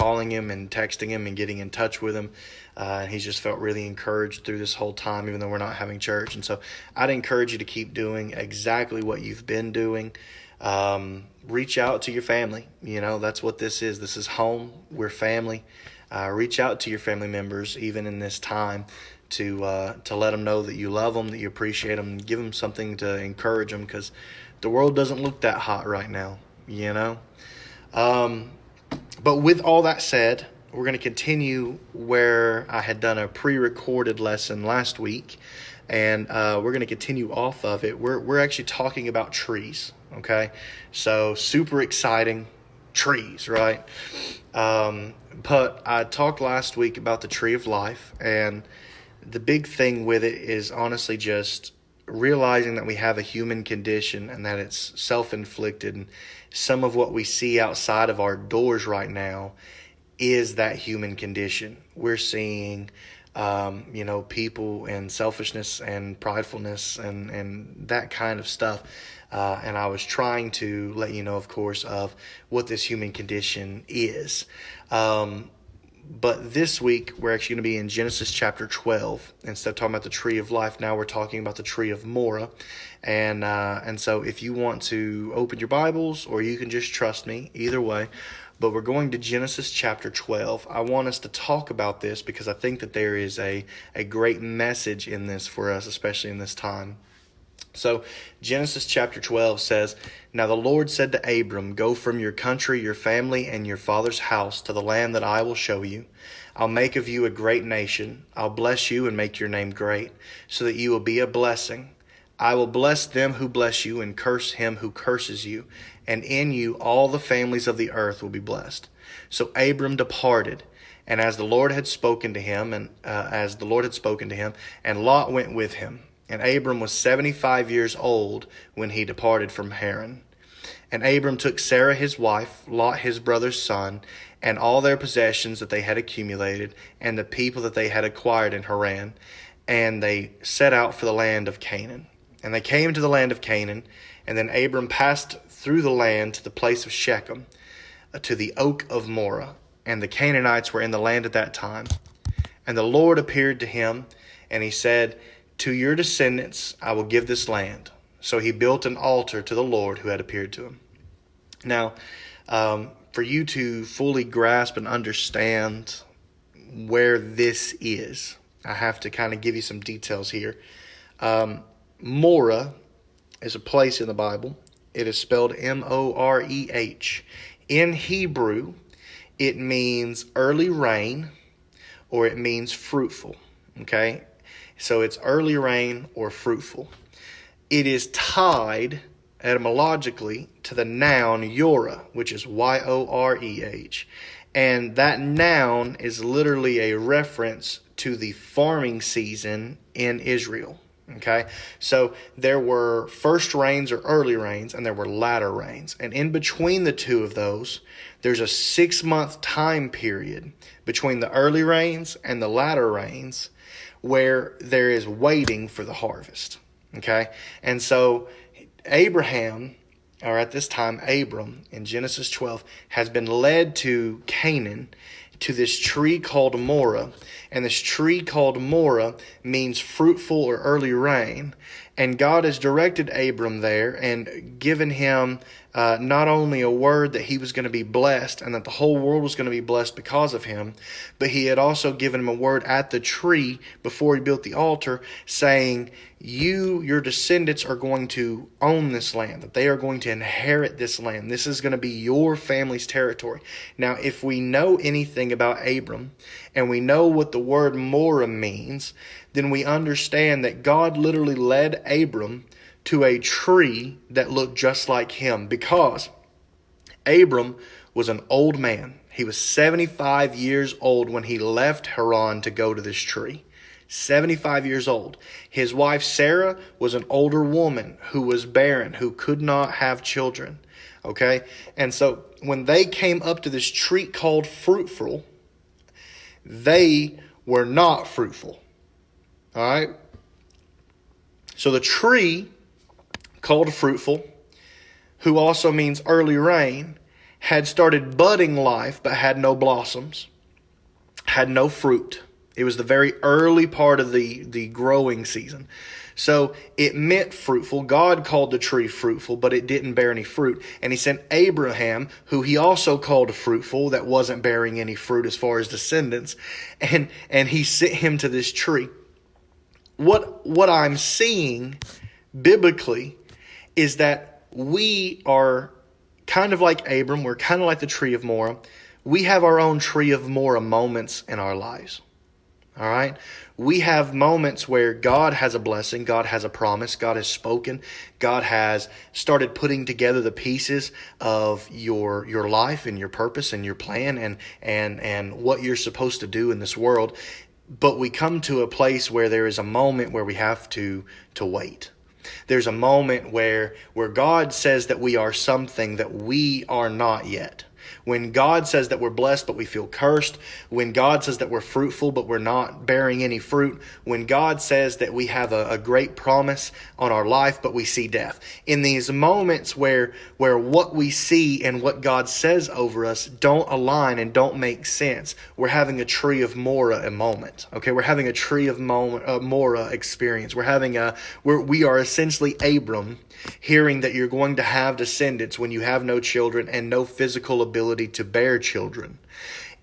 calling him and texting him and getting in touch with him. He's just felt really encouraged through this whole time, even though we're not having church. And so I'd encourage you to keep doing exactly what you've been doing. Reach out to your family. That's what this is. This is home. We're family. Reach out to your family members, even in this time, to let them know that you love them, that you appreciate them, give them something to encourage them, because the world doesn't look that hot right now, But with all that said, we're going to continue where I had done a pre-recorded lesson last week, and we're going to continue off of it. We're actually talking about trees, okay? So super exciting, trees, right? But I talked last week about the tree of life, and the big thing with it is honestly just realizing that we have a human condition and that it's self-inflicted. And some of what we see outside of our doors right now is that human condition. We're seeing, people and selfishness and pridefulness and that kind of stuff. And I was trying to let you know, of course, of what this human condition is. But this week, we're actually going to be in Genesis chapter 12. Instead of talking about the tree of life, now we're talking about the tree of Moreh. And so if you want to open your Bibles, or you can just trust me, either way. But we're going to Genesis chapter 12. I want us to talk about this because I think that there is a great message in this for us, especially in this time. So Genesis chapter 12 says, "Now the Lord said to Abram, go from your country, your family, and your father's house to the land that I will show you. I'll make of you a great nation. I'll bless you and make your name great, so that you will be a blessing. I will bless them who bless you and curse him who curses you. And in you all the families of the earth will be blessed." So Abram departed, and as the Lord had spoken to him, and Lot went with him. And Abram was 75 years old when he departed from Haran. And Abram took Sarah his wife, Lot his brother's son, and all their possessions that they had accumulated, and the people that they had acquired in Haran, and they set out for the land of Canaan. And they came to the land of Canaan, and then Abram passed through the land to the place of Shechem, to the oak of Moreh. And the Canaanites were in the land at that time. And the Lord appeared to him, and he said, "To your descendants I will give this land." So he built an altar to the Lord who had appeared to him. Now, for you to fully grasp and understand where this is, I have to kind of give you some details here. Moreh is a place in the Bible. It is spelled Moreh. In Hebrew, it means early rain, or it means fruitful. Okay? So it's early rain or fruitful. It is tied etymologically to the noun Yoreh, which is Yoreh. And that noun is literally a reference to the farming season in Israel. Okay, so there were first rains or early rains, and there were latter rains. And in between the two of those, there's a 6-month time period between the early rains and the latter rains where there is waiting for the harvest. Okay, and so Abraham, or at this time Abram, in Genesis 12, has been led to Canaan, to this tree called Moreh. And this tree called Moreh means fruitful or early rain. And God has directed Abram there and given him not only a word that he was going to be blessed and that the whole world was going to be blessed because of him, but he had also given him a word at the tree before he built the altar saying, your descendants are going to own this land, that they are going to inherit this land. This is going to be your family's territory. Now, if we know anything about Abram and we know what the word Moreh means, then we understand that God literally led Abram to a tree that looked just like him, because Abram was an old man. He was 75 years old when he left Haran to go to this tree. 75 years old. His wife Sarah was an older woman who was barren, who could not have children. Okay? And so when they came up to this tree called fruitful, they were not fruitful. All right? So the tree called fruitful, who also means early rain, had started budding life but had no blossoms, had no fruit. It was the very early part of the growing season. So it meant fruitful. God called the tree fruitful, but it didn't bear any fruit. And he sent Abraham, who he also called fruitful, that wasn't bearing any fruit as far as descendants. And he sent him to this tree. What I'm seeing biblically is that we are kind of like Abram. We're kind of like the tree of Moreh. We have our own tree of Moreh moments in our lives. All right? We have moments where God has a blessing, God has a promise, God has spoken, God has started putting together the pieces of your life and your purpose and your plan and what you're supposed to do in this world. But we come to a place where there is a moment where we have to wait. There's a moment where God says that we are something that we are not yet. When God says that we're blessed but we feel cursed, when God says that we're fruitful but we're not bearing any fruit, when God says that we have a great promise on our life but we see death. In these moments where what we see and what God says over us don't align and don't make sense, we're having a tree of Moreh moment. Okay, we're having a tree of Moreh experience. We are essentially Abram, hearing that you're going to have descendants when you have no children and no physical ability to bear children.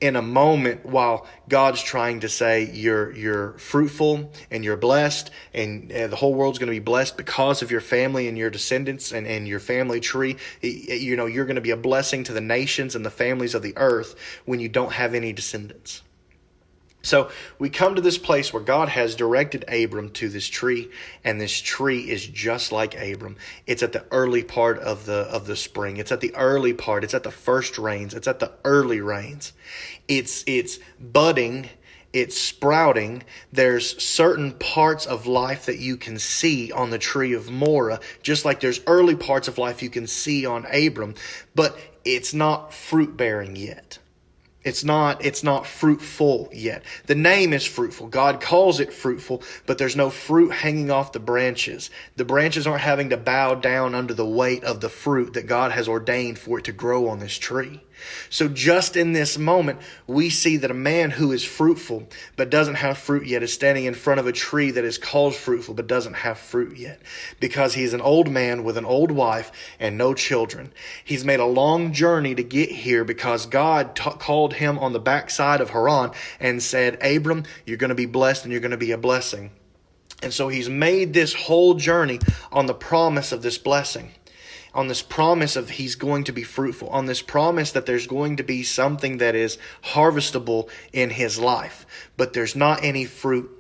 In a moment while God's trying to say you're fruitful and you're blessed and the whole world's going to be blessed because of your family and your descendants and your family tree. You know, you're going to be a blessing to the nations and the families of the earth when you don't have any descendants. So we come to this place where God has directed Abram to this tree, and this tree is just like Abram. It's at the early part of the spring. It's at the early part. It's at the first rains. It's at the early rains. It's budding. It's sprouting. There's certain parts of life that you can see on the tree of Moreh, just like there's early parts of life you can see on Abram, but it's not fruit bearing yet. It's not fruitful yet. The name is fruitful. God calls it fruitful, but there's no fruit hanging off the branches. The branches aren't having to bow down under the weight of the fruit that God has ordained for it to grow on this tree. So just in this moment, we see that a man who is fruitful but doesn't have fruit yet is standing in front of a tree that is called fruitful but doesn't have fruit yet, because he's an old man with an old wife and no children. He's made a long journey to get here because God called him on the backside of Haran and said, Abram, you're going to be blessed and you're going to be a blessing. And so he's made this whole journey on the promise of this blessing, on this promise of he's going to be fruitful, on this promise that there's going to be something that is harvestable in his life, but there's not any fruit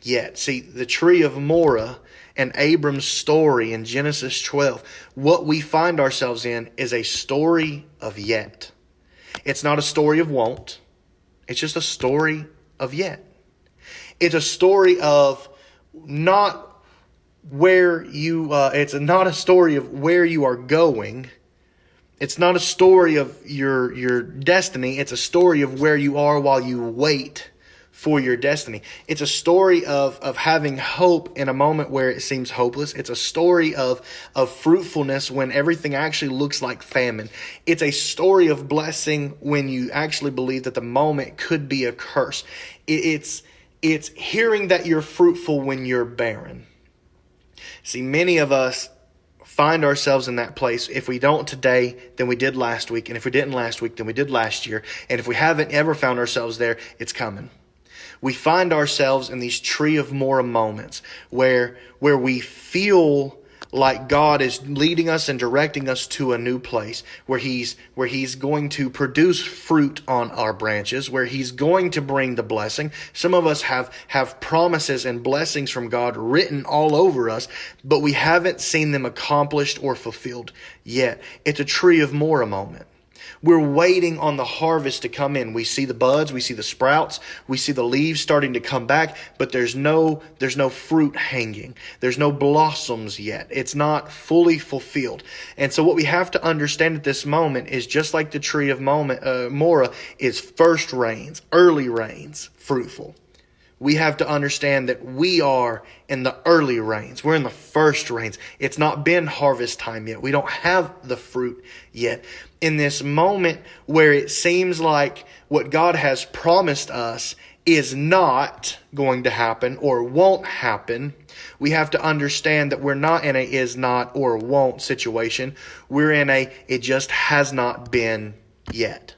yet. See, the tree of Moreh and Abram's story in Genesis 12, what we find ourselves in is a story of yet. It's not a story of won't. It's just a story of yet. It's a story of not where you, it's not a story of where you are going. It's not a story of your destiny. It's a story of where you are while you wait for your destiny. It's a story of having hope in a moment where it seems hopeless. It's a story of fruitfulness when everything actually looks like famine. It's a story of blessing when you actually believe that the moment could be a curse. It's hearing that you're fruitful when you're barren. See, many of us find ourselves in that place. If we don't today, then we did last week. And if we didn't last week, then we did last year. And if we haven't ever found ourselves there, it's coming. We find ourselves in these tree of Moreh moments where we feel like God is leading us and directing us to a new place where He's going to produce fruit on our branches, where He's going to bring the blessing. Some of us have promises and blessings from God written all over us, but we haven't seen them accomplished or fulfilled yet. It's a tree of Moreh moment. We're waiting on the harvest to come in. We see the buds, we see the sprouts, we see the leaves starting to come back, but there's no fruit hanging. There's no blossoms yet. It's not fully fulfilled. And so what we have to understand at this moment is just like the tree of Moreh is first rains, early rains, fruitful. we have to understand that we are in the early rains. We're in the first rains. It's not been harvest time yet. We don't have the fruit yet. In this moment where it seems like what God has promised us is not going to happen or won't happen, we have to understand that we're not in a is not or won't situation. We're in a it just has not been yet.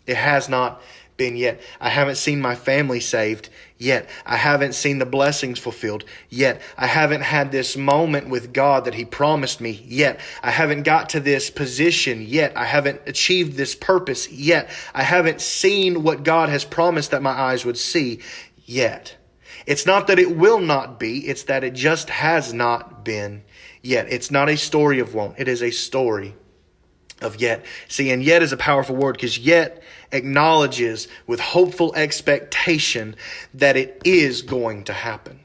It has not been yet. I haven't seen my family saved yet. I haven't seen the blessings fulfilled yet. I haven't had this moment with God that He promised me yet. I haven't got to this position yet. I haven't achieved this purpose yet. I haven't seen what God has promised that my eyes would see yet. It's not that it will not be. It's that it just has not been yet. It's not a story of won't. It is a story of yet. See, and yet is a powerful word because yet acknowledges with hopeful expectation that it is going to happen.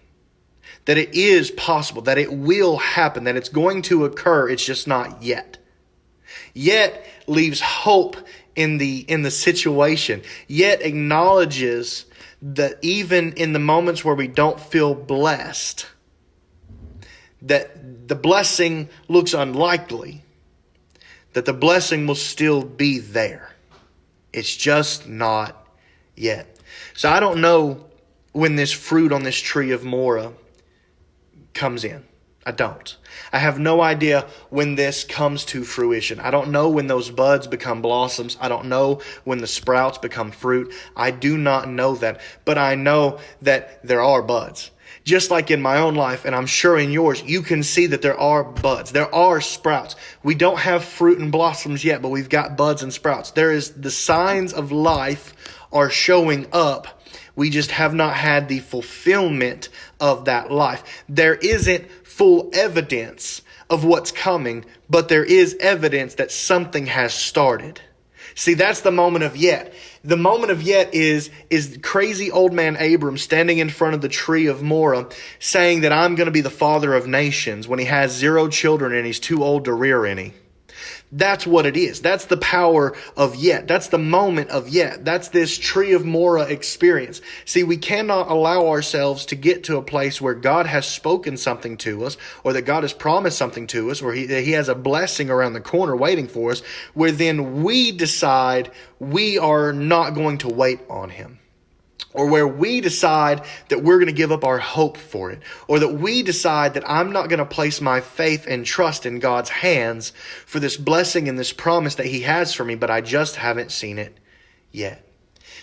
That it is possible, that it will happen, that it's going to occur. It's just not yet. Yet leaves hope in the situation. Yet acknowledges that even in the moments where we don't feel blessed, that the blessing looks unlikely, that the blessing will still be there. It's just not yet. So I don't know when this fruit on this tree of Moreh comes in. I don't. I have no idea when this comes to fruition. I don't know when those buds become blossoms. I don't know when the sprouts become fruit. I do not know that. But I know that there are buds. Just like in my own life, and I'm sure in yours, you can see that there are buds. There are sprouts. We don't have fruit and blossoms yet, but we've got buds and sprouts. There is the signs of life are showing up. We just have not had the fulfillment of that life. There isn't full evidence of what's coming, but there is evidence that something has started. See, that's the moment of yet. The moment of yet is crazy old man Abram standing in front of the tree of Moreh saying that I'm going to be the father of nations when he has 0 children and he's too old to rear any. That's what it is. That's the power of yet. That's the moment of yet. That's this tree of Moreh experience. See, we cannot allow ourselves to get to a place where God has spoken something to us, or that God has promised something to us, or He has a blessing around the corner waiting for us, where then we decide we are not going to wait on Him. Or where we decide that we're going to give up our hope for it. Or that we decide that I'm not going to place my faith and trust in God's hands for this blessing and this promise that He has for me, but I just haven't seen it yet.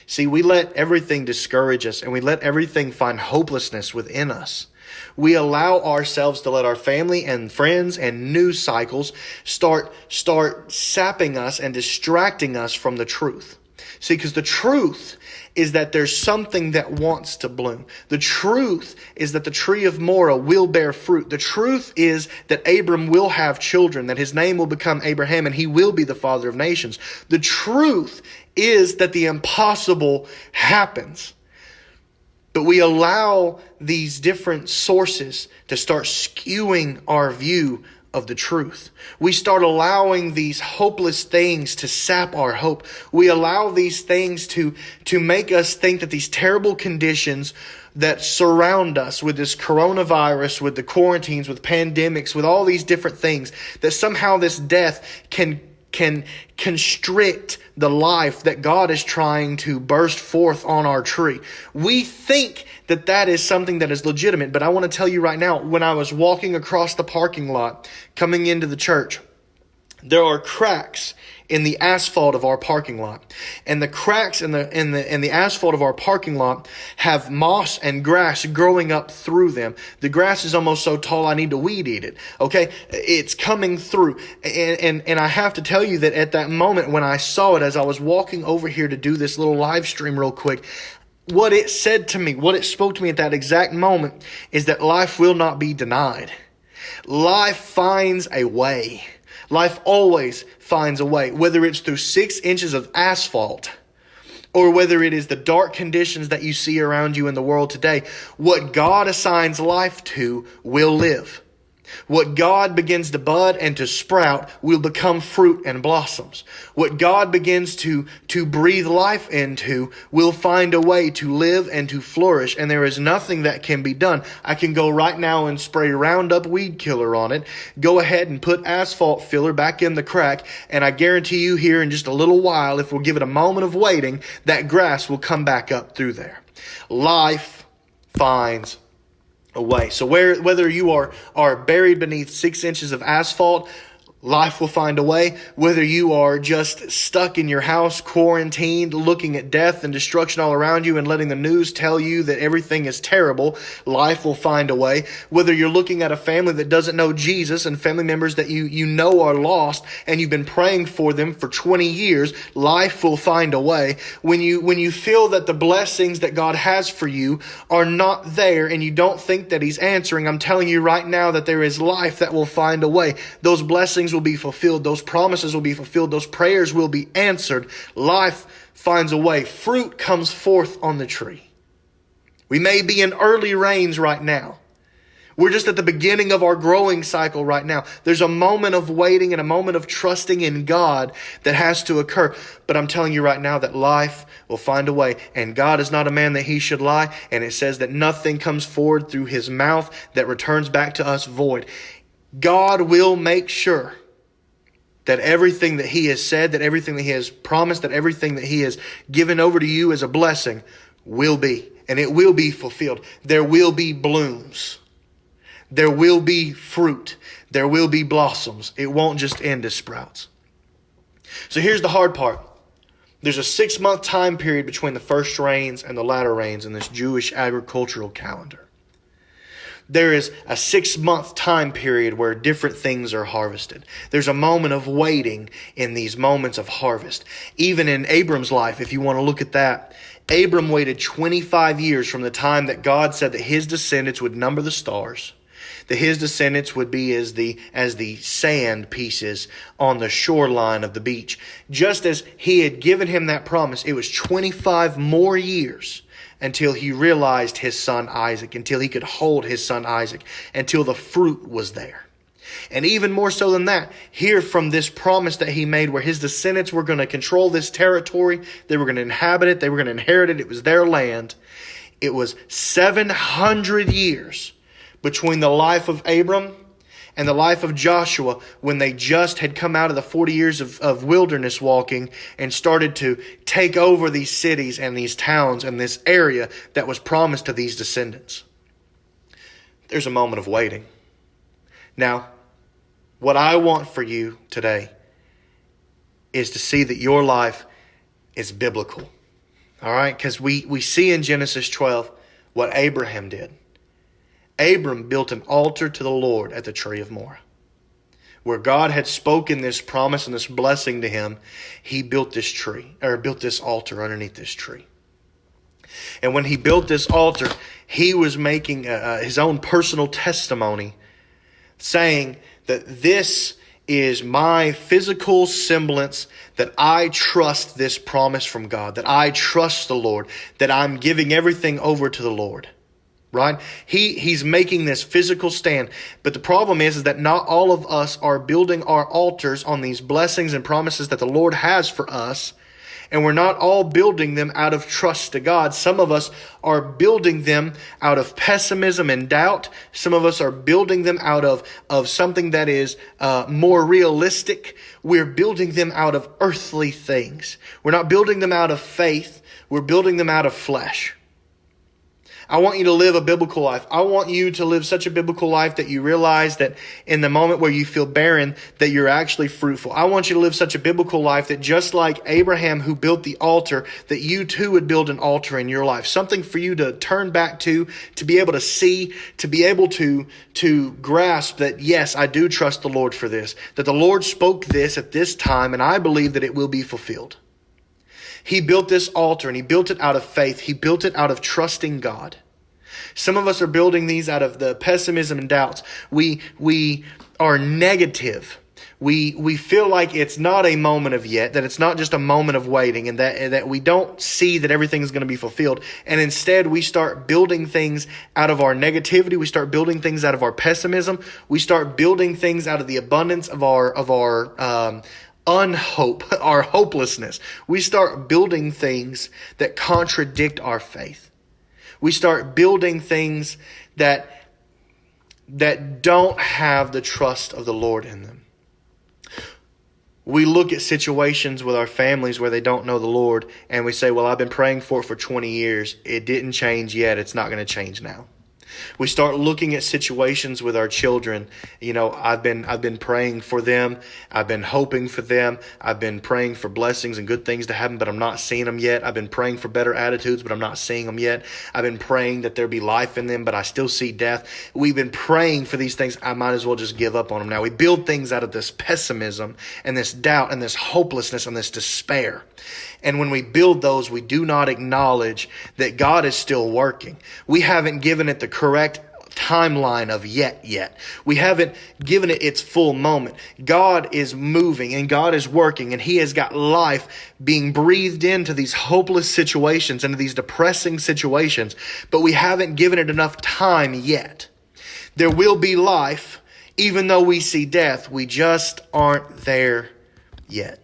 See, we let everything discourage us, and we let everything find hopelessness within us. We allow ourselves to let our family and friends and news cycles start sapping us and distracting us from the truth. See, because the truth is that there's something that wants to bloom. The truth is that the tree of Moreh will bear fruit. The truth is that Abram will have children, that his name will become Abraham, and he will be the father of nations. The truth is that the impossible happens. But we allow these different sources to start skewing our view of the truth. We start allowing these hopeless things to sap our hope. We allow these things to make us think that these terrible conditions that surround us with this coronavirus, with the quarantines, with pandemics, with all these different things, that somehow this death can constrict the life that God is trying to burst forth on our tree. We think that that is something that is legitimate, but I want to tell you right now, when I was walking across the parking lot coming into the church, there are cracks in the asphalt of our parking lot. And the cracks in the asphalt of our parking lot have moss and grass growing up through them. The grass is almost so tall I need to weed eat it. Okay? It's coming through. And I have to tell you that at that moment when I saw it, as I was walking over here to do this little live stream real quick, what it said to me, what it spoke to me at that exact moment is that life will not be denied. Life finds a way. Life always finds a way, whether it's through 6 inches of asphalt or whether it is the dark conditions that you see around you in the world today. What God assigns life to will live. What God begins to bud and to sprout will become fruit and blossoms. What God begins to breathe life into will find a way to live and to flourish. And there is nothing that can be done. I can go right now and spray Roundup weed killer on it. Go ahead and put asphalt filler back in the crack. And I guarantee you here in just a little while, if we'll give it a moment of waiting, that grass will come back up through there. Life finds away. So whether you are buried beneath 6 inches of asphalt, life will find a way. Whether you are just stuck in your house, quarantined, looking at death and destruction all around you and letting the news tell you that everything is terrible, life will find a way. Whether you're looking at a family that doesn't know Jesus and family members that you know are lost and you've been praying for them for 20 years, life will find a way. When you feel that the blessings that God has for you are not there and you don't think that He's answering, I'm telling you right now that there is life that will find a way. Those blessings will be fulfilled. Those promises will be fulfilled. Those prayers will be answered. Life finds a way. Fruit comes forth on the tree. We may be in early rains right now. We're just at the beginning of our growing cycle right now. There's a moment of waiting and a moment of trusting in God that has to occur. But I'm telling you right now that life will find a way. And God is not a man that He should lie. And it says that nothing comes forward through His mouth that returns back to us void. God will make sure that everything that He has said, that everything that He has promised, that everything that He has given over to you as a blessing will be. And it will be fulfilled. There will be blooms. There will be fruit. There will be blossoms. It won't just end as sprouts. So here's the hard part. There's a 6-month time period between the first rains and the latter rains in this Jewish agricultural calendar. There is a 6-month time period where different things are harvested. There's a moment of waiting in these moments of harvest. Even in Abram's life, if you want to look at that, Abram waited 25 years from the time that God said that his descendants would number the stars, that his descendants would be as the sand pieces on the shoreline of the beach. Just as He had given him that promise, it was 25 more years until he realized his son Isaac, until he could hold his son Isaac, until the fruit was there. And even more so than that, here from this promise that he made where his descendants were going to control this territory, they were going to inhabit it, they were going to inherit it, it was their land. It was 700 years between the life of Abram and the life of Joshua when they just had come out of the 40 years of wilderness walking and started to take over these cities and these towns and this area that was promised to these descendants. There's a moment of waiting. Now, what I want for you today is to see that your life is biblical. All right? Because we see in Genesis 12 what Abraham did. Abram built an altar to the Lord at the tree of Moreh. Where God had spoken this promise and this blessing to him, he built this tree, or built this altar underneath this tree. And when he built this altar, he was making his own personal testimony, saying that this is my physical semblance, that I trust this promise from God, that I trust the Lord, that I'm giving everything over to the Lord. Right? He's making this physical stand. But the problem is that not all of us are building our altars on these blessings and promises that the Lord has for us. And we're not all building them out of trust to God. Some of us are building them out of pessimism and doubt. Some of us are building them out of something that is more realistic. We're building them out of earthly things. We're not building them out of faith. We're building them out of flesh. I want you to live a biblical life. I want you to live such a biblical life that you realize that in the moment where you feel barren, that you're actually fruitful. I want you to live such a biblical life that just like Abraham who built the altar, that you too would build an altar in your life. Something for you to turn back to be able to see, to be able to grasp that, yes, I do trust the Lord for this, that the Lord spoke this at this time, and I believe that it will be fulfilled. He built this altar and he built it out of faith. He built it out of trusting God. Some of us are building these out of the pessimism and doubts. We are negative We feel like it's not a moment of yet, that it's not just a moment of waiting, and that we don't see that everything's going to be fulfilled. And instead, we start building things out of our negativity. We start building things out of our pessimism. We start building things out of the abundance of our unhope, our hopelessness. We start building things that contradict our faith. We start building things that don't have the trust of the Lord in them. We look at situations with our families where they don't know the Lord, and we say, well, I've been praying for it for 20 years. It didn't change yet. It's not going to change now. We start looking at situations with our children. I've been praying for them. I've been hoping for them. I've been praying for blessings and good things to happen, but I'm not seeing them yet. I've been praying for better attitudes, but I'm not seeing them yet. I've been praying that there be life in them, but I still see death. We've been praying for these things. I might as well just give up on them now. We build things out of this pessimism and this doubt and this hopelessness and this despair. And when we build those, we do not acknowledge that God is still working. We haven't given it the correct timeline of yet. We haven't given it its full moment. God is moving and God is working, and He has got life being breathed into these hopeless situations, into these depressing situations, but we haven't given it enough time yet. There will be life, even though we see death. We just aren't there yet.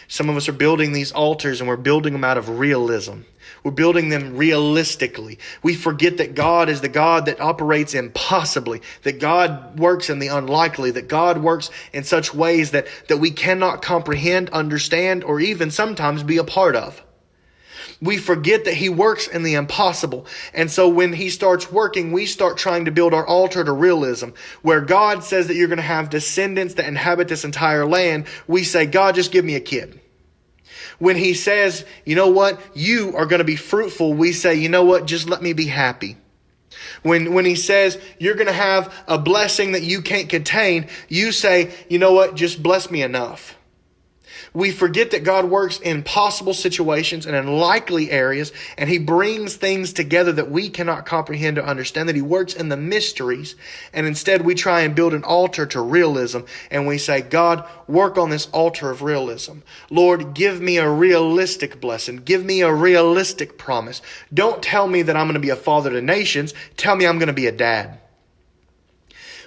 Some of us are building these altars, and we're building them out of realism. We're building them realistically. We forget that God is the God that operates impossibly, that God works in the unlikely, that God works in such ways that we cannot comprehend, understand, or even sometimes be a part of. We forget that He works in the impossible. And so when He starts working, we start trying to build our altar to realism. Where God says that you're going to have descendants that inhabit this entire land, we say, God, just give me a kid. When He says, you know what, you are going to be fruitful, we say, you know what, just let me be happy. When He says you're going to have a blessing that you can't contain, you say, you know what, just bless me enough. We forget that God works in possible situations and in likely areas, and He brings things together that we cannot comprehend or understand, that He works in the mysteries. And instead we try and build an altar to realism, and we say, God, work on this altar of realism. Lord, give me a realistic blessing. Give me a realistic promise. Don't tell me that I'm going to be a father to nations. Tell me I'm going to be a dad.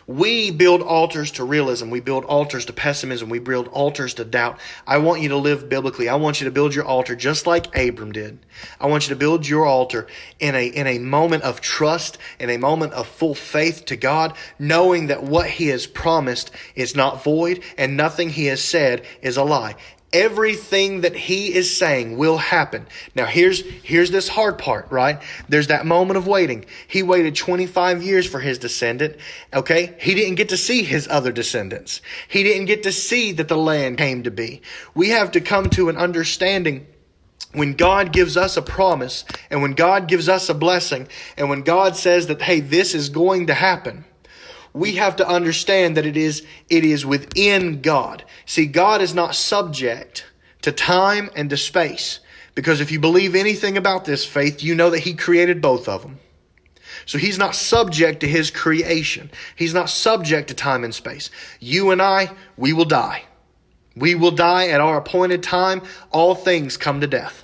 We build altars to realism. We build altars to pessimism. We build altars to doubt. I want you to live biblically. I want you to build your altar just like Abram did. I want you to build your altar in a moment of trust, in a moment of full faith to God, knowing that what He has promised is not void and nothing He has said is a lie. Everything that He is saying will happen. Now here's this hard part, right? There's that moment of waiting. He waited 25 years for his descendant. Okay? He didn't get to see his other descendants. He didn't get to see that the land came to be. We have to come to an understanding when God gives us a promise, and when God gives us a blessing, and when God says that, hey, this is going to happen, we have to understand that it is within God. See, God is not subject to time and to space, because if you believe anything about this faith, you know that He created both of them. So He's not subject to His creation. He's not subject to time and space. You and I, we will die. We will die at our appointed time. All things come to death.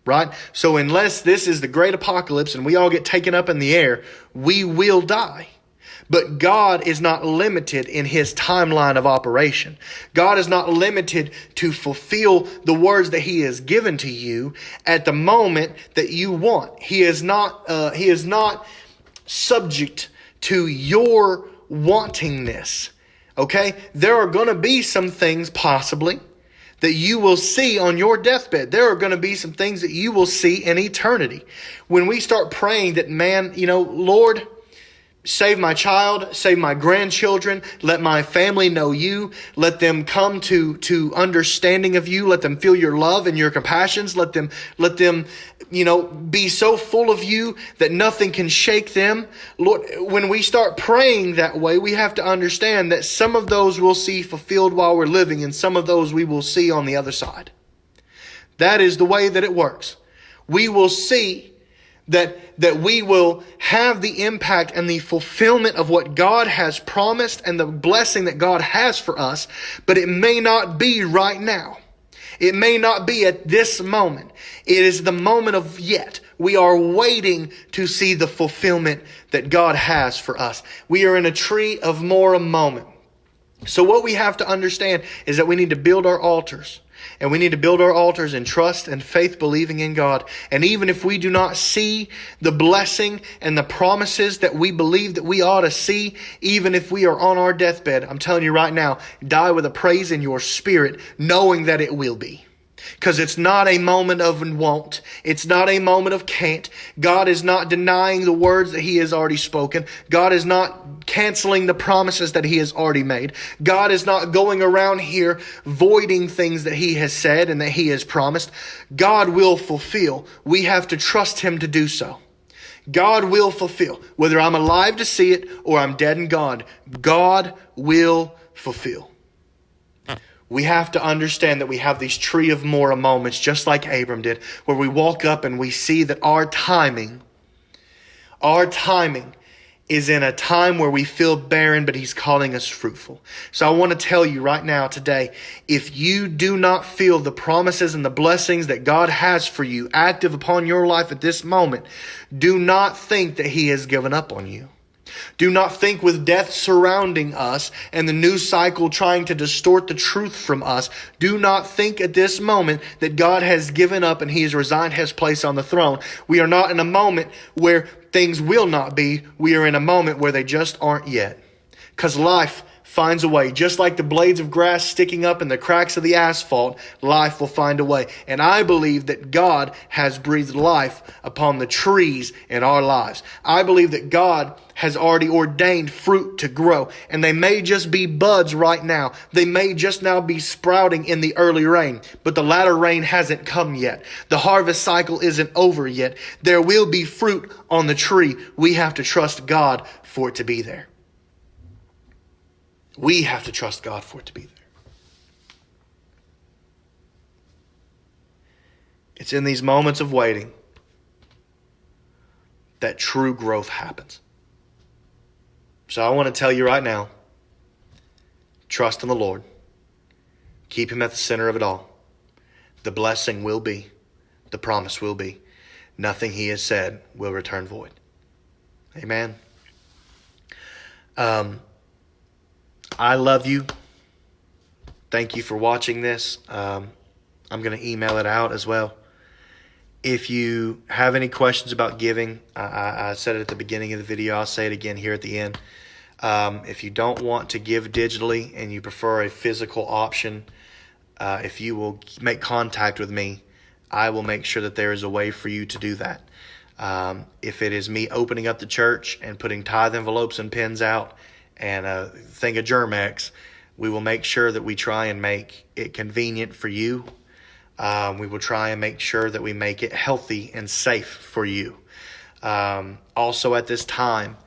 Right? So unless this is the great apocalypse and we all get taken up in the air, we will die. But God is not limited in His timeline of operation. God is not limited to fulfill the words that He has given to you at the moment that you want. He is not subject to your wantingness. Okay? There are going to be some things possibly that you will see on your deathbed. There are going to be some things that you will see in eternity. When we start praying that, man, Lord, save my child, save my grandchildren, let my family know You, let them come to understanding of You, let them feel Your love and Your compassions, let them be so full of You that nothing can shake them. Lord, when we start praying that way, we have to understand that some of those we'll see fulfilled while we're living, and some of those we will see on the other side. That is the way that it works. We will see that we will have the impact and the fulfillment of what God has promised and the blessing that God has for us, but it may not be right now. It may not be at this moment. It is the moment of yet. We are waiting to see the fulfillment that God has for us. We are in a tree of Moreh moment. So what we have to understand is that we need to build our altars. And we need to build our altars in trust and faith, believing in God. And even if we do not see the blessing and the promises that we believe that we ought to see, even if we are on our deathbed, I'm telling you right now, die with a praise in your spirit, knowing that it will be. Because it's not a moment of won't. It's not a moment of can't. God is not denying the words that He has already spoken. God is not canceling the promises that He has already made. God is not going around here voiding things that He has said and that He has promised. God will fulfill. We have to trust Him to do so. God will fulfill. Whether I'm alive to see it or I'm dead and gone, God will fulfill. We have to understand that we have these tree of Moreh moments, just like Abram did, where we walk up and we see that our timing is in a time where we feel barren, but He's calling us fruitful. So I want to tell you right now today, if you do not feel the promises and the blessings that God has for you active upon your life at this moment, do not think that He has given up on you. Do not think, with death surrounding us and the news cycle trying to distort the truth from us, do not think at this moment that God has given up and He has resigned His place on the throne. We are not in a moment where things will not be. We are in a moment where they just aren't yet. Because life finds a way. Just like the blades of grass sticking up in the cracks of the asphalt, life will find a way. And I believe that God has breathed life upon the trees in our lives. I believe that God has already ordained fruit to grow. And they may just be buds right now. They may just now be sprouting in the early rain. But the latter rain hasn't come yet. The harvest cycle isn't over yet. There will be fruit on the tree. We have to trust God for it to be there. We have to trust God for it to be there. It's in these moments of waiting that true growth happens. So I want to tell you right now, trust in the Lord. Keep Him at the center of it all. The blessing will be, the promise will be. Nothing He has said will return void. Amen. I love you. Thank you for watching this. I'm going to email it out as well. If you have any questions about giving, I said it at the beginning of the video. I'll say it again here at the end. If you don't want to give digitally and you prefer a physical option, if you will make contact with me, I will make sure that there is a way for you to do that. If it is me opening up the church and putting tithe envelopes and pins out, and a thing of Germex, we will make sure that we try and make it convenient for you. We will try and make sure that we make it healthy and safe for you. Also at this time,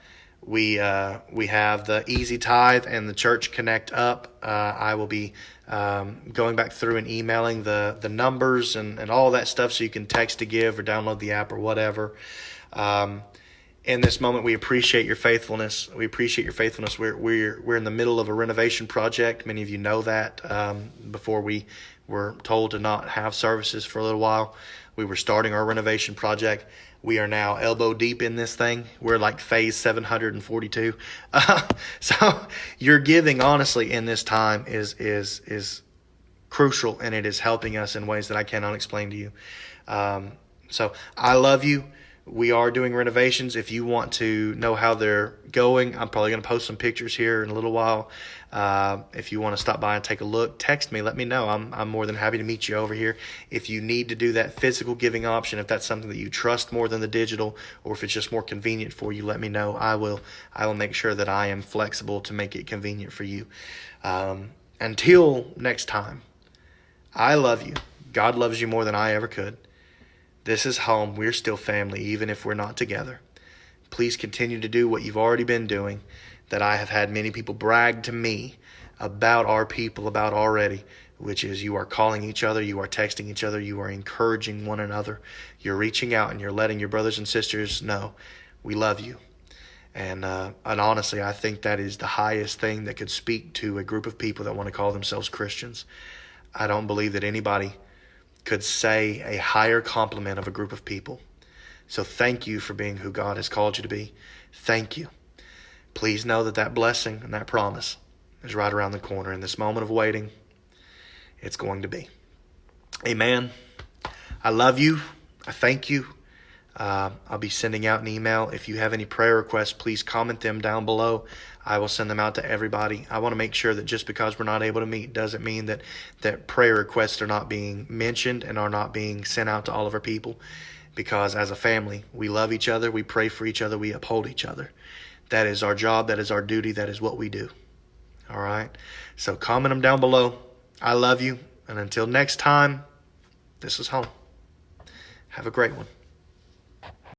we have the Easy Tithe and the Church Connect up. I will be going back through and emailing the numbers and all that stuff so you can text to give or download the app or whatever. In this moment, we appreciate your faithfulness. We appreciate your faithfulness. We're in the middle of a renovation project. Many of you know that. Before we were told to not have services for a little while, we were starting our renovation project. We are now elbow deep in this thing. We're like phase 742. So your giving, honestly, in this time is crucial, and it is helping us in ways that I cannot explain to you. So I love you. We are doing renovations. If you want to know how they're going, I'm probably going to post some pictures here in a little while. If you want to stop by and take a look, text me. Let me know. I'm more than happy to meet you over here. If you need to do that physical giving option, if that's something that you trust more than the digital, or if it's just more convenient for you, let me know. I will make sure that I am flexible to make it convenient for you. Until next time, I love you. God loves you more than I ever could. This is home. We're still family, even if we're not together. Please continue to do what you've already been doing, that I have had many people brag to me about our people, about already. which is you are calling each other, you are texting each other, you are encouraging one another, you're reaching out and you're letting your brothers and sisters know we love you. And honestly, I think that is the highest thing that could speak to a group of people that want to call themselves Christians. I don't believe that anybody could say a higher compliment of a group of people. So thank you for being who God has called you to be. Thank you. Please know that that blessing and that promise is right around the corner. In this moment of waiting, it's going to be. Amen. I love you. I thank you. I'll be sending out an email. If you have any prayer requests, please comment them down below. I will send them out to everybody. I want to make sure that just because we're not able to meet doesn't mean that prayer requests are not being mentioned and are not being sent out to all of our people. Because as a family, we love each other, we pray for each other, we uphold each other. That is our job, that is our duty, that is what we do. All right? So comment them down below. I love you. And until next time, this is home. Have a great one.